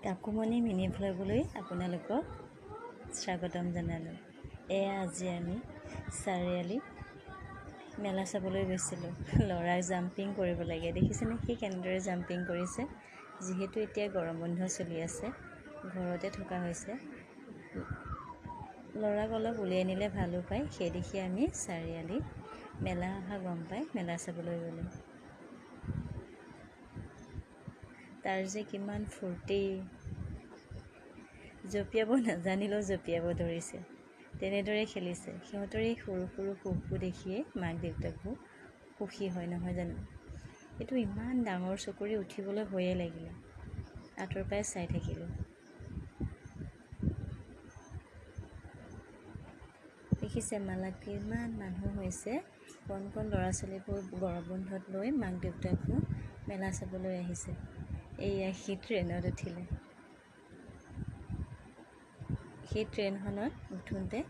কাকুমণি mini ভ্লগলৈ আপোনালোকক স্বাগতম জনালোঁ। এয়া আজি আমি চাৰিআলি মেলা চাবলৈ গৈছিলোঁ। ল'ৰাক জাম্পিং কৰিব লাগে, দেখিছেনে সি কেনেদৰে জাম্পিং কৰিছে। যিহেতু এতিয়া গৰম বন্ধ চলি আছে, ঘৰতে থকা হৈছে, ল'ৰাক অলপ উলিয়াই নিলে ভালো পায়। সেই দেখি আমি চাৰিআলি মেলা অহা গম পাই মেলা চাবলৈ গ'লোঁ। তাৰ যে কিমান ফূৰ্তি, জঁপিয়াব নাজানিলেও জঁপিয়াব ধৰিছে, তেনেদৰে খেলিছে। সিহঁতৰ এই সৰু সৰু সুখবোৰ দেখিয়ে মাক দেউতাকবোৰ সুখী হয়, নহয় জানো। এইটো ইমান ডাঙৰ চকুৰি উঠিবলৈ ভয়ে লাগিলে, আঁতৰৰ পৰাই চাই থাকিলোঁ। দেখিছে মেলাত কিমান মানুহ হৈছে, কণ কণ ল'ৰা ছোৱালীবোৰ গৰম বন্ধত লৈ মাক দেউতাকবোৰ মেলা চাবলৈ আহিছে। এয়া সি ট্ৰেইনত উঠিলে। সেই ট্ৰেইনখনত উঠোঁতে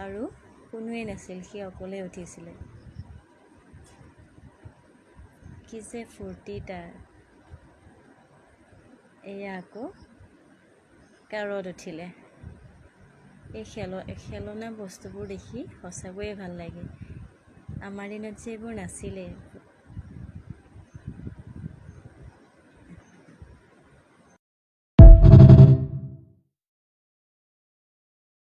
আৰু কোনোৱেই নাছিল, সি অকলে উঠিছিলে। কি যে ফূৰ্তি তাৰ। এয়া আকৌ কাৰত উঠিলে। এই খেলনা বস্তুবোৰ দেখি সঁচাকৈয়ে ভাল লাগে। আমাৰ দিনত যে এইবোৰ নাছিলে,